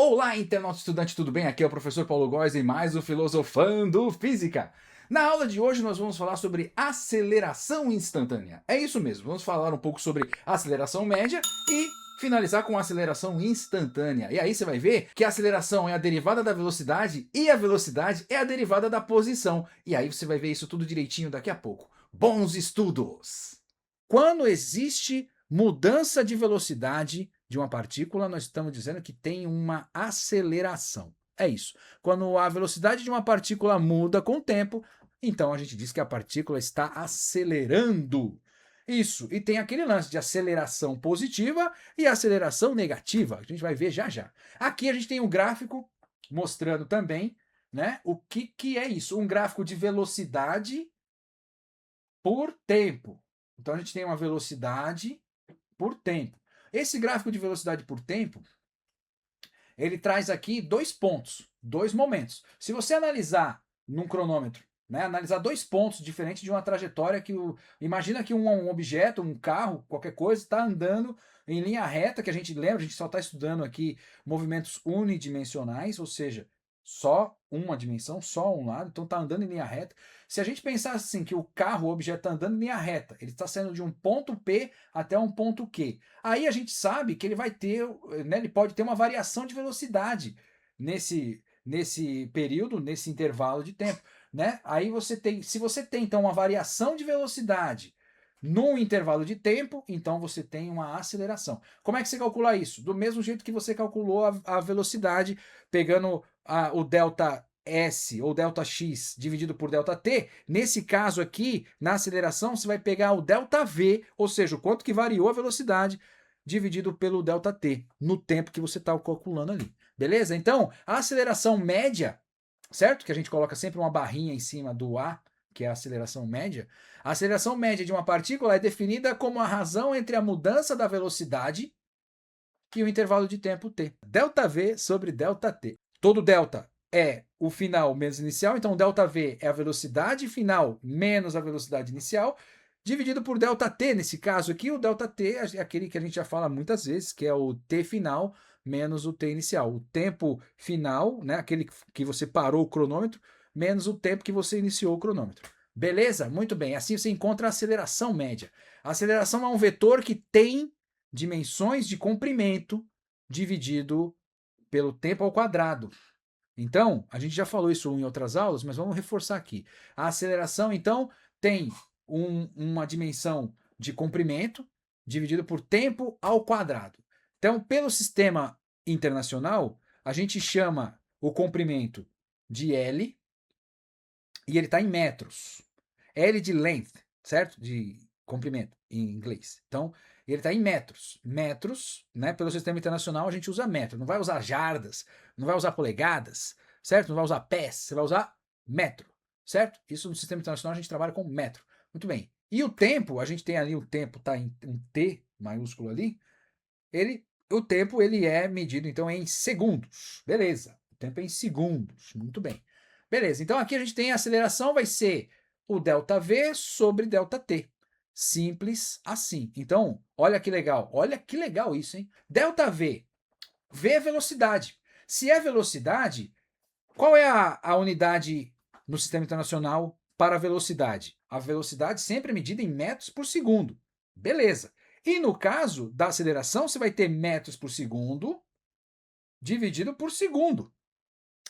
Olá, internauta estudante, tudo bem? Aqui é o professor Paulo Góes em mais um Filosofando Física. Na aula de hoje nós vamos falar sobre aceleração instantânea. É isso mesmo, vamos falar um pouco sobre aceleração média e finalizar com aceleração instantânea. E aí você vai ver que a aceleração é a derivada da velocidade e a velocidade é a derivada da posição. E aí você vai ver isso tudo direitinho daqui a pouco. Bons estudos! Quando existe mudança de velocidade de uma partícula, nós estamos dizendo que tem uma aceleração. É isso. Quando a velocidade de uma partícula muda com o tempo, então a gente diz que a partícula está acelerando. Isso. E tem aquele lance de aceleração positiva e aceleração negativa. A gente vai ver já já. Aqui a gente tem um gráfico mostrando também, né, o que é isso. Um gráfico de velocidade por tempo. Então a gente tem uma velocidade por tempo. Esse gráfico de velocidade por tempo, ele traz aqui dois pontos, dois momentos. Se você analisar num cronômetro, né, analisar dois pontos diferentes de uma trajetória imagina que um objeto, um carro, qualquer coisa, está andando em linha reta, que a gente lembra, a gente só está estudando aqui movimentos unidimensionais, ou seja, só uma dimensão, só um lado, então está andando em linha reta. Se a gente pensar assim, que o carro, o objeto está andando em linha reta, ele está saindo de um ponto P até um ponto Q. Aí a gente sabe que ele vai ter, né, ele pode ter uma variação de velocidade nesse período, nesse intervalo de tempo, né? Aí você tem, se você tem então uma variação de velocidade num intervalo de tempo, então você tem uma aceleração. Como é que você calcula isso? Do mesmo jeito que você calculou a velocidade, pegando o delta S ou delta X dividido por delta T, nesse caso aqui, na aceleração, você vai pegar o delta V, ou seja, o quanto que variou a velocidade, dividido pelo delta T, no tempo que você está calculando ali. Beleza? Então, a aceleração média, certo? Que a gente coloca sempre uma barrinha em cima do A, que é a aceleração média. A aceleração média de uma partícula é definida como a razão entre a mudança da velocidade e o intervalo de tempo t. Delta V sobre delta t. Todo delta é o final menos inicial, então delta V é a velocidade final menos a velocidade inicial, dividido por delta t. Nesse caso aqui, o delta t é aquele que a gente já fala muitas vezes, que é o t final menos o t inicial. O tempo final, né, aquele que você parou o cronômetro, menos o tempo que você iniciou o cronômetro. Beleza? Muito bem. Assim você encontra a aceleração média. A aceleração é um vetor que tem dimensões de comprimento dividido pelo tempo ao quadrado. Então, a gente já falou isso em outras aulas, mas vamos reforçar aqui. A aceleração, então, tem uma dimensão de comprimento dividido por tempo ao quadrado. Então, pelo sistema internacional, a gente chama o comprimento de L e ele está em metros. L de length, certo? De comprimento em inglês. Então, ele está em metros. Metros, né? Pelo sistema internacional, a gente usa metro. Não vai usar jardas, não vai usar polegadas, certo? Não vai usar pés, você vai usar metro, certo? Isso no sistema internacional a gente trabalha com metro. Muito bem. E o tempo, a gente tem ali o tempo, tá em um T maiúsculo ali. O tempo ele é medido então em segundos. Beleza. O tempo é em segundos. Muito bem. Beleza. Então aqui a gente tem a aceleração, vai ser o ΔV sobre ΔT. Simples assim. Então, olha que legal. Olha que legal isso, hein? ΔV. V é velocidade. Se é velocidade, qual é a unidade no sistema internacional para a velocidade? A velocidade sempre é medida em metros por segundo. Beleza. E no caso da aceleração, você vai ter metros por segundo dividido por segundo.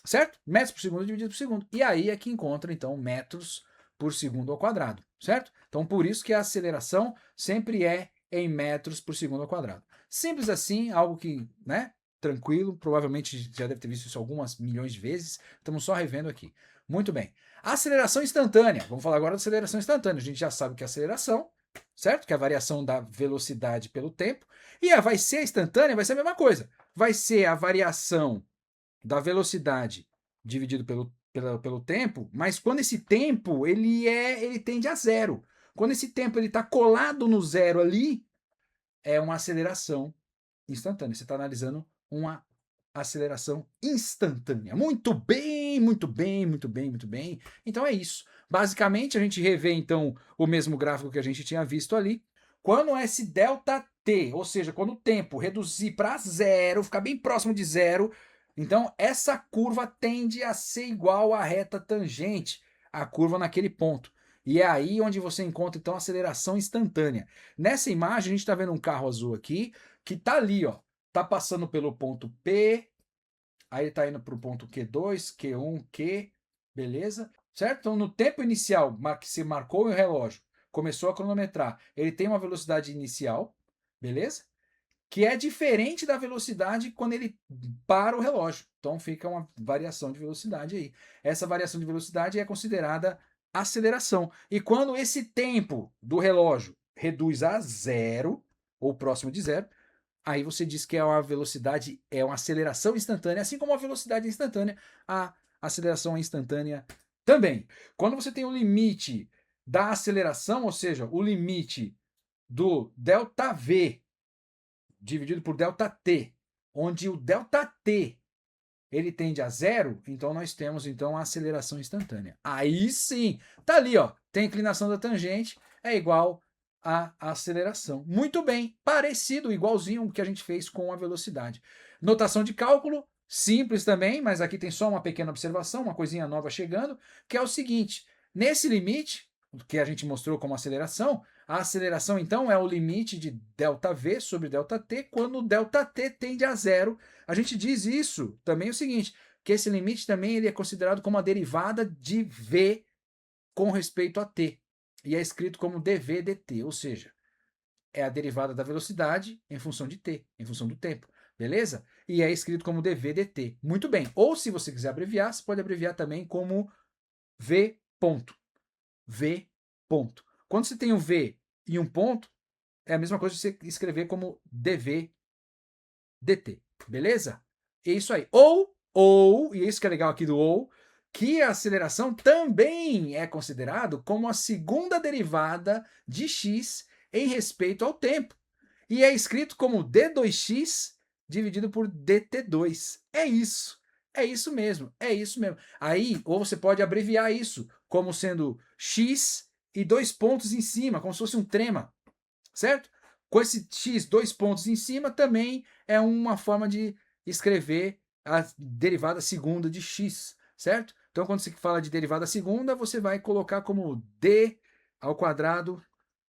Certo? Metros por segundo dividido por segundo. E aí é que encontra, então, metros por segundo ao quadrado. Certo? Então, por isso que a aceleração sempre é em metros por segundo ao quadrado. Simples assim, algo que, né? Tranquilo, provavelmente já deve ter visto isso algumas milhões de vezes. Estamos só revendo aqui. Muito bem. Aceleração instantânea. Vamos falar agora da aceleração instantânea. A gente já sabe que a aceleração, certo? Que é a variação da velocidade pelo tempo. E vai ser instantânea, vai ser a mesma coisa. Vai ser a variação da velocidade dividido pelo tempo, mas quando esse tempo ele tende a zero. Quando esse tempo ele está colado no zero ali, é uma aceleração instantânea. Você está analisando uma aceleração instantânea. Muito bem, muito bem, muito bem, muito bem. Então é isso. Basicamente, a gente revê então o mesmo gráfico que a gente tinha visto ali. Quando esse delta t, ou seja, quando o tempo reduzir para zero, ficar bem próximo de zero, Então, essa curva tende a ser igual à reta tangente, a curva naquele ponto. E é aí onde você encontra, então, a aceleração instantânea. Nessa imagem, a gente está vendo um carro azul aqui, que está ali, ó, está passando pelo ponto P, aí ele está indo para o ponto Q2, Q1, Q, beleza? Certo? Então, no tempo inicial, que se marcou o relógio, começou a cronometrar, ele tem uma velocidade inicial, beleza? Que é diferente da velocidade quando ele para o relógio. Então fica uma variação de velocidade aí. Essa variação de velocidade é considerada aceleração. E quando esse tempo do relógio reduz a zero, ou próximo de zero, aí você diz que é uma velocidade, é uma aceleração instantânea, assim como a velocidade instantânea, a aceleração é instantânea também. Quando você tem o limite da aceleração, ou seja, o limite do ΔV dividido por ΔT, onde o ΔT ele tende a zero, então nós temos então a aceleração instantânea. Aí sim, tá ali, ó, tem a inclinação da tangente, é igual à aceleração. Muito bem, parecido, igualzinho o que a gente fez com a velocidade. Notação de cálculo, simples também, mas aqui tem só uma pequena observação, uma coisinha nova chegando, que é o seguinte, nesse limite, que a gente mostrou como aceleração, a aceleração, então, é o limite de ΔV sobre ΔT, quando o ΔT tende a zero. A gente diz isso também o seguinte, que esse limite também ele é considerado como a derivada de V com respeito a t. E é escrito como dv dt, ou seja, é a derivada da velocidade em função de t, em função do tempo. Beleza? E é escrito como dv dt. Muito bem. Ou se você quiser abreviar, você pode abreviar também como v ponto. V ponto. Quando você tem um V e um ponto, é a mesma coisa que você escrever como dv dt, beleza? É isso aí. Ou, e isso que é legal aqui do ou, que a aceleração também é considerado como a segunda derivada de x em respeito ao tempo. E é escrito como d2x dividido por dt2. É isso. É isso mesmo. É isso mesmo. Aí, ou você pode abreviar isso como sendo x e dois pontos em cima, como se fosse um trema, certo? Com esse x, dois pontos em cima, também é uma forma de escrever a derivada segunda de x, certo? Então, quando você fala de derivada segunda, você vai colocar como d ao quadrado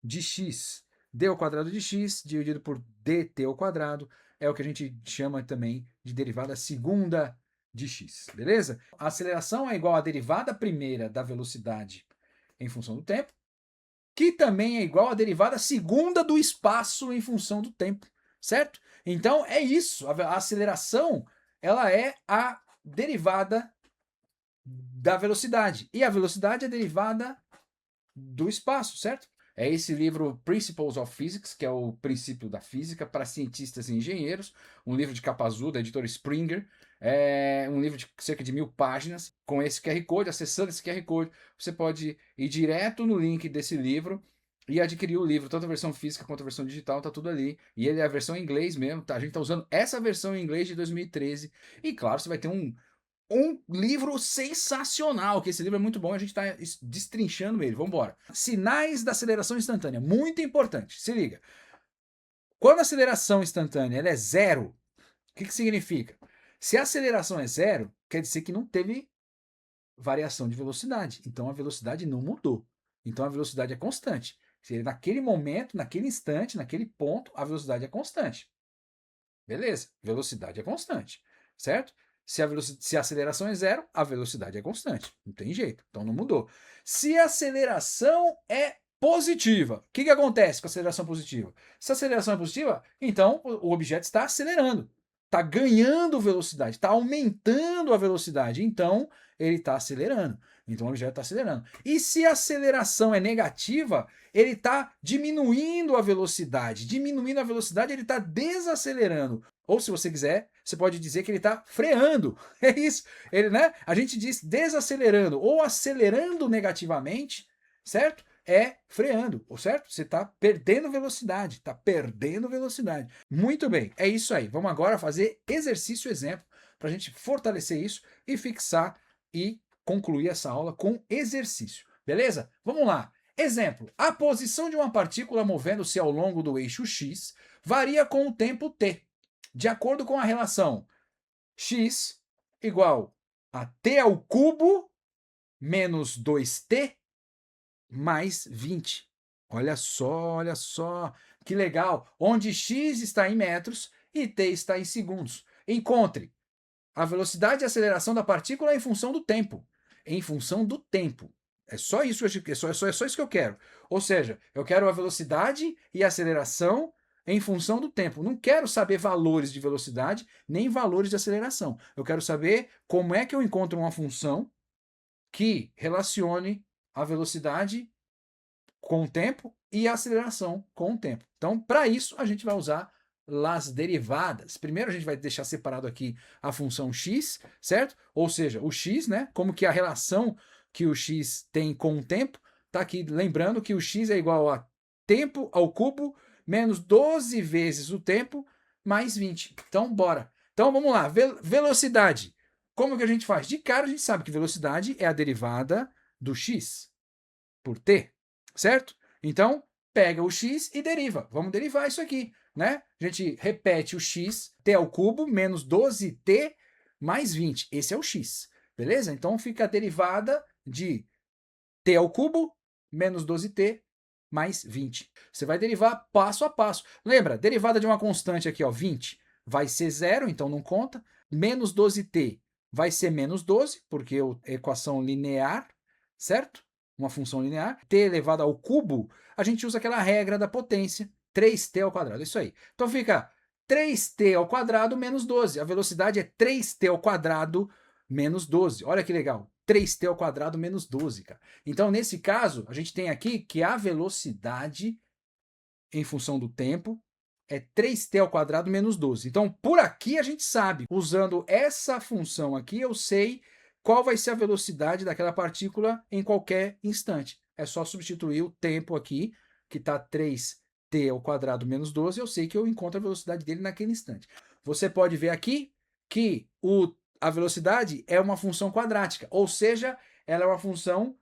de x. d ao quadrado de x dividido por dt ao quadrado é o que a gente chama também de derivada segunda de x, beleza? A aceleração é igual à derivada primeira da velocidade em função do tempo, que também é igual à derivada segunda do espaço em função do tempo, certo? Então é isso, a aceleração ela é a derivada da velocidade, e a velocidade é a derivada do espaço, certo? É esse livro Principles of Physics, que é o princípio da física para cientistas e engenheiros, um livro de capa azul da editora Springer, é um livro de cerca de 1000 páginas, com esse QR Code, acessando esse QR Code, você pode ir direto no link desse livro e adquirir o livro, tanto a versão física quanto a versão digital, tá tudo ali. E ele é a versão em inglês mesmo, tá? A gente tá usando essa versão em inglês de 2013. E claro, você vai ter um livro sensacional, que esse livro é muito bom, a gente está destrinchando ele. Vamos embora. Sinais da aceleração instantânea, muito importante. Se liga. Quando a aceleração instantânea ela é zero, o que significa? Se a aceleração é zero, quer dizer que não teve variação de velocidade. Então a velocidade não mudou. Então a velocidade é constante. Se naquele momento, naquele instante, naquele ponto, a velocidade é constante. Beleza? Velocidade é constante, certo? Se a aceleração é zero, a velocidade é constante. Não tem jeito, então não mudou. Se a aceleração é positiva, o que acontece com a aceleração positiva? Se a aceleração é positiva, então o objeto está acelerando, está ganhando velocidade, está aumentando a velocidade, então ele está acelerando. Então o objeto está acelerando. E se a aceleração é negativa, ele está diminuindo a velocidade. Diminuindo a velocidade, ele está desacelerando. Ou se você quiser, você pode dizer que ele está freando. É isso. Ele, né? A gente diz desacelerando ou acelerando negativamente, certo? É freando, certo? Você está perdendo velocidade, está perdendo velocidade. Muito bem, é isso aí. Vamos agora fazer exercício exemplo para a gente fortalecer isso e fixar e concluir essa aula com exercício. Beleza? Vamos lá. Exemplo, a posição de uma partícula movendo-se ao longo do eixo x varia com o tempo t, de acordo com a relação x igual a t ao cubo menos 2t mais 20. Olha só, que legal. Onde x está em metros e t está em segundos. Encontre a velocidade e aceleração da partícula em função do tempo. Em função do tempo. É só isso, é só isso que eu quero. Ou seja, eu quero a velocidade e a aceleração em função do tempo. Não quero saber valores de velocidade nem valores de aceleração. Eu quero saber como é que eu encontro uma função que relacione a velocidade com o tempo e a aceleração com o tempo. Então, para isso, a gente vai usar as derivadas. Primeiro, a gente vai deixar separado aqui a função x, certo? Ou seja, o x, né? Como que a relação que o x tem com o tempo. Tá aqui, lembrando que o x é igual a tempo ao cubo menos 12 vezes o tempo mais 20. Então, bora. Então, vamos lá. Velocidade. Como que a gente faz? De cara, a gente sabe que velocidade é a derivada do x por t, certo? Então, pega o x e deriva. Vamos derivar isso aqui, né? A gente repete o x, t ao cubo, menos 12t mais 20. Esse é o x, beleza? Então, fica a derivada de t ao cubo, menos 12t mais 20. Você vai derivar passo a passo. Lembra, derivada de uma constante aqui, ó, 20, vai ser zero, então não conta. Menos 12t vai ser menos 12, porque é equação linear, certo? Uma função linear. T elevado ao cubo, a gente usa aquela regra da potência, 3t ao quadrado, isso aí. Então fica 3t ao quadrado menos 12. A velocidade é 3t ao quadrado menos 12. Olha que legal. 3t ao quadrado menos 12, cara. Então, nesse caso, a gente tem aqui que a velocidade em função do tempo é 3t ao quadrado menos 12. Então, por aqui a gente sabe, usando essa função aqui, eu sei qual vai ser a velocidade daquela partícula em qualquer instante. É só substituir o tempo aqui, que está 3t ao quadrado menos 12, eu sei que eu encontro a velocidade dele naquele instante. Você pode ver aqui que a velocidade é uma função quadrática, ou seja, ela é uma função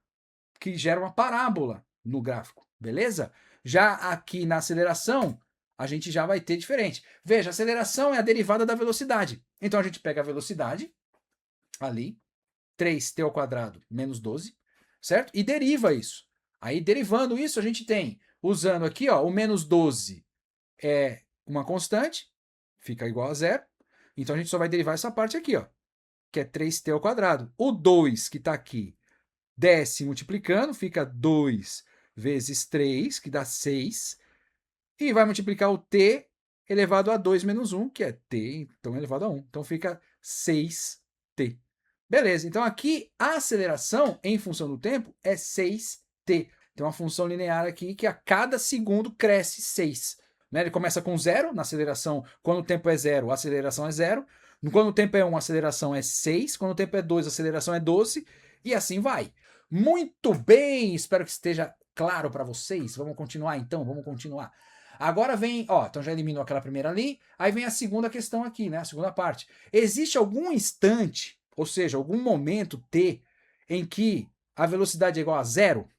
que gera uma parábola no gráfico, beleza? Já aqui na aceleração, a gente já vai ter diferente. Veja, a aceleração é a derivada da velocidade. Então a gente pega a velocidade, ali, 3t ao quadrado menos 12, certo? E deriva isso. Aí, derivando isso, a gente tem, usando aqui, ó, o menos 12 é uma constante, fica igual a zero. Então a gente só vai derivar essa parte aqui, ó, que é 3t ao quadrado. O 2, que está aqui, desce multiplicando, fica 2 vezes 3, que dá 6. E vai multiplicar o t elevado a 2 menos 1, que é t, então elevado a 1. Então fica 6t. Beleza, então aqui a aceleração em função do tempo é 6t. Tem uma função linear aqui que a cada segundo cresce 6. Né? Ele começa com 0 na aceleração. Quando o tempo é 0, a aceleração é 0. Quando o tempo é 1, a aceleração é 6. Quando o tempo é 2, a aceleração é 12. E assim vai. Muito bem, espero que esteja claro para vocês. Vamos continuar então, vamos continuar. Agora vem, ó, então já eliminou aquela primeira ali, aí vem a segunda questão aqui, né, a segunda parte. Existe algum instante, ou seja, algum momento t, em que a velocidade é igual a zero?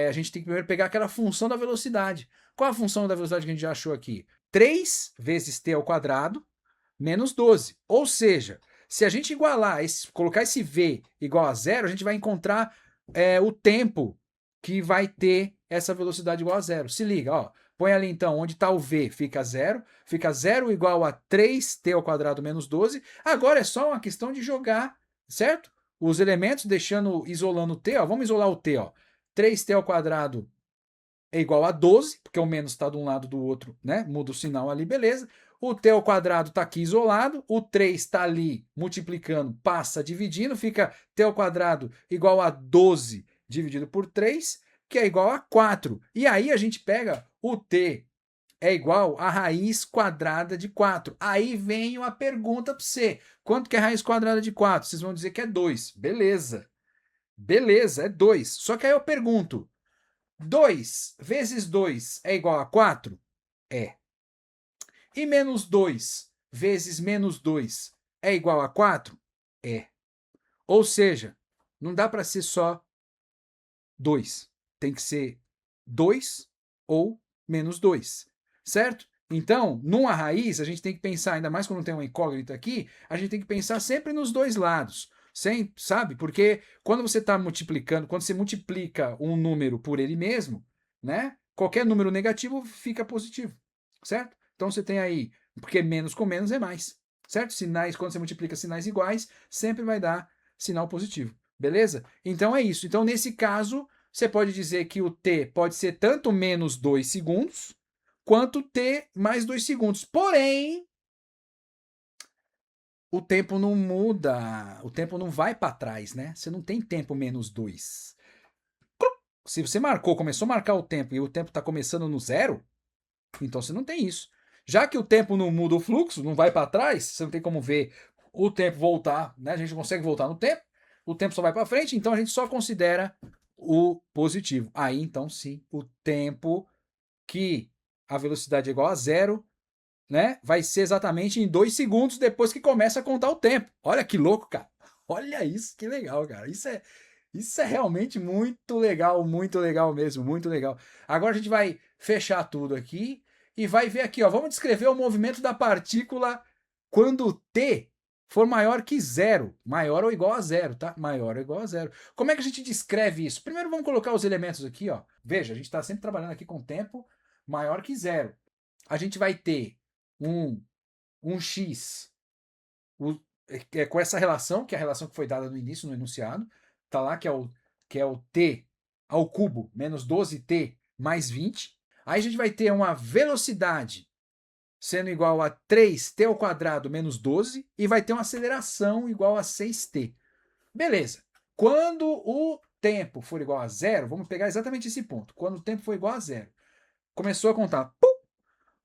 A gente tem que primeiro pegar aquela função da velocidade. Qual a função da velocidade que a gente já achou aqui? 3 vezes t ao quadrado menos 12. Ou seja, se a gente igualar, colocar esse v igual a zero, a gente vai encontrar o tempo que vai ter essa velocidade igual a zero. Se liga, ó. Põe ali então, onde está o v, fica zero igual a 3t ao quadrado menos 12. Agora é só uma questão de jogar, certo? Os elementos isolando o t, ó. Vamos isolar o t, ó. 3t ao quadrado é igual a 12, porque o menos está de um lado do outro, né? Muda o sinal ali, beleza. O t ao quadrado está aqui isolado, o 3 está ali multiplicando, passa dividindo, fica t ao quadrado igual a 12 dividido por 3, que é igual a 4. E aí a gente pega o t é igual a raiz quadrada de 4. Aí vem uma pergunta para você. Quanto que é raiz quadrada de 4? Vocês vão dizer que é 2. Beleza. Beleza, é 2. Só que aí eu pergunto, 2 vezes 2 é igual a 4? É. E menos 2 vezes menos 2 é igual a 4? É. Ou seja, não dá para ser só 2. Tem que ser 2 ou menos 2. Certo? Então, numa raiz, a gente tem que pensar, ainda mais quando tem uma incógnita aqui, a gente tem que pensar sempre nos dois lados. Sabe? Porque quando você está multiplicando, quando você multiplica um número por ele mesmo, né? Qualquer número negativo fica positivo, certo? Então você tem aí, porque menos com menos é mais, certo? Sinais, quando você multiplica sinais iguais, sempre vai dar sinal positivo, beleza? Então é isso. Então nesse caso, você pode dizer que o t pode ser tanto menos 2 segundos, quanto t mais 2 segundos. Porém, o tempo não muda, o tempo não vai para trás, né? Você não tem tempo menos 2. Se você marcou, começou a marcar o tempo e o tempo está começando no zero, então você não tem isso. Já que o tempo não muda o fluxo, não vai para trás, você não tem como ver o tempo voltar, né? A gente não consegue voltar no tempo, o tempo só vai para frente, então a gente só considera o positivo. Aí então sim, o tempo que a velocidade é igual a zero, né? Vai ser exatamente em 2 segundos depois que começa a contar o tempo. Olha que louco, cara. Olha isso, que legal, cara. Isso é realmente muito legal mesmo, muito legal. Agora a gente vai fechar tudo aqui e vai ver aqui, ó. Vamos descrever o movimento da partícula quando t for maior que zero, maior ou igual a zero, tá? Maior ou igual a zero. Como é que a gente descreve isso? Primeiro vamos colocar os elementos aqui, ó. Veja, a gente está sempre trabalhando aqui com tempo maior que zero. A gente vai ter um x com essa relação, que é a relação que foi dada no início, no enunciado, tá lá, que é o t ao cubo menos 12t mais 20. Aí a gente vai ter uma velocidade sendo igual a 3t ao quadrado menos 12 e vai ter uma aceleração igual a 6t. Beleza. Quando o tempo for igual a zero, vamos pegar exatamente esse ponto. Quando o tempo for igual a zero, começou a contar.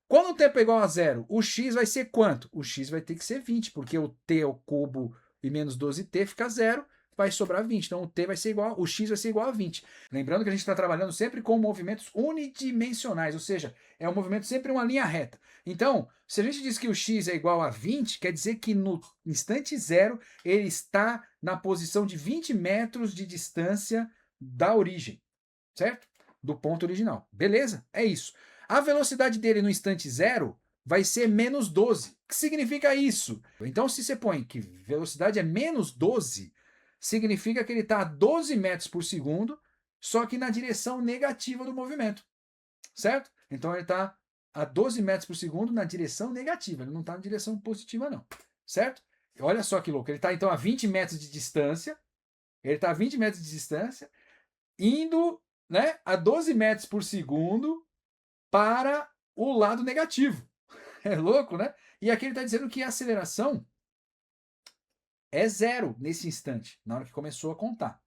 Quando o tempo é igual a zero, o x vai ser quanto? O x vai ter que ser 20, porque o t ao cubo e menos 12t fica zero, vai sobrar 20. Então o t vai ser igual, o x vai ser igual a 20. Lembrando que a gente está trabalhando sempre com movimentos unidimensionais, ou seja, é um movimento sempre em uma linha reta. Então, se a gente diz que o x é igual a 20, quer dizer que no instante zero ele está na posição de 20 metros de distância da origem, certo? Do ponto original. Beleza? É isso. A velocidade dele no instante zero vai ser menos 12. O que significa isso? Então, se você põe que velocidade é menos 12, significa que ele está a 12 metros por segundo, só que na direção negativa do movimento. Certo? Então, ele está a 12 metros por segundo na direção negativa. Ele não está na direção positiva, não. Certo? Olha só que louco. Ele está, então, a 20 metros de distância. Ele está a 20 metros de distância, indo, né, a 12 metros por segundo para o lado negativo. É louco, né? E aqui ele está dizendo que a aceleração é zero nesse instante, na hora que começou a contar.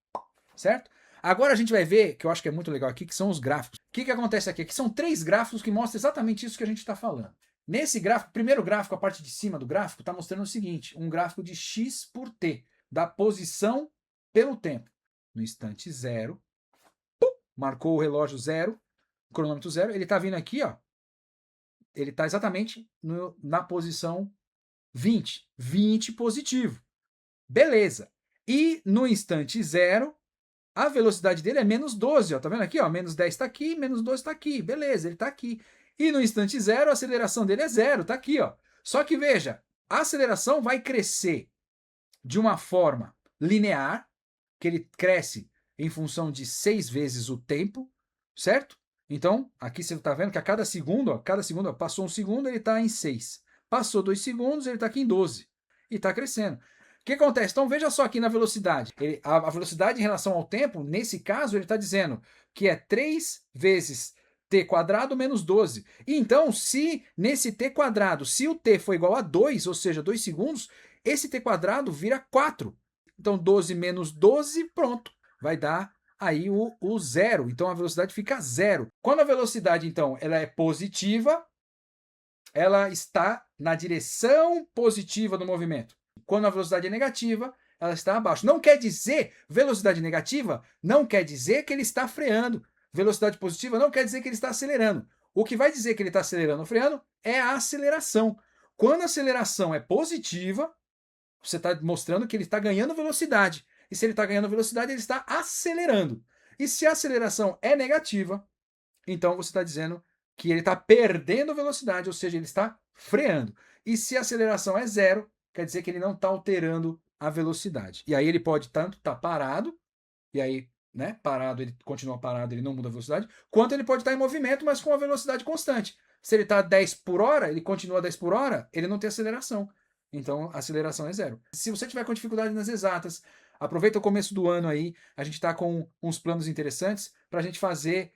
Certo? Agora a gente vai ver, que eu acho que é muito legal aqui, que são os gráficos. O que acontece aqui? Aqui são 3 gráficos que mostram exatamente isso que a gente está falando. Nesse gráfico, primeiro gráfico, a parte de cima do gráfico, está mostrando o seguinte, um gráfico de x por t, da posição pelo tempo. No instante zero, marcou o relógio zero, o cronômetro zero, ele está vindo aqui, ó. Ele está exatamente na posição 20. 20 positivo. Beleza. E no instante zero, a velocidade dele é menos 12. Ó. Tá vendo aqui? Ó? Menos 10 está aqui, menos 12 está aqui. Beleza, ele está aqui. E no instante zero, a aceleração dele é zero. Está aqui. Ó. Só que veja, a aceleração vai crescer de uma forma linear, que ele cresce em função de 6 vezes o tempo, certo? Então, aqui você está vendo que a cada segundo, ó, passou um segundo, ele está em 6. Passou 2 segundos, ele está aqui em 12. E está crescendo. O que acontece? Então, veja só aqui na velocidade. A velocidade em relação ao tempo, nesse caso, ele está dizendo que é 3 vezes t quadrado menos 12. E então, se nesse t quadrado, se o t for igual a 2, ou seja, 2 segundos, esse t quadrado vira 4. Então, 12 menos 12, pronto. Vai dar aí o zero. Então, a velocidade fica zero. Quando a velocidade, então, ela é positiva, ela está na direção positiva do movimento. Quando a velocidade é negativa, ela está abaixo. Não quer dizer, velocidade negativa, não quer dizer que ele está freando. Velocidade positiva não quer dizer que ele está acelerando. O que vai dizer que ele está acelerando ou freando é a aceleração. Quando a aceleração é positiva, você está mostrando que ele está ganhando velocidade. E se ele está ganhando velocidade, ele está acelerando. E se a aceleração é negativa, então você está dizendo que ele está perdendo velocidade, ou seja, ele está freando. E se a aceleração é zero, quer dizer que ele não está alterando a velocidade. E aí ele pode tanto estar parado, e aí, né, parado, ele continua parado, ele não muda a velocidade, quanto ele pode estar em movimento, mas com a velocidade constante. Se ele está a 10 por hora, ele continua a 10 por hora, ele não tem aceleração. Então, a aceleração é zero. Se você tiver com dificuldade nas exatas, aproveita o começo do ano aí, a gente está com uns planos interessantes para a gente fazer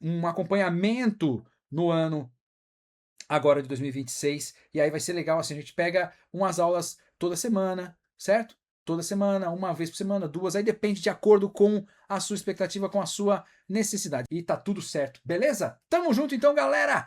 um acompanhamento no ano agora de 2026, e aí vai ser legal, assim, a gente pega umas aulas toda semana, certo? Toda semana, uma vez por semana, duas, aí depende de acordo com a sua expectativa, com a sua necessidade. E tá tudo certo, beleza? Tamo junto então, galera!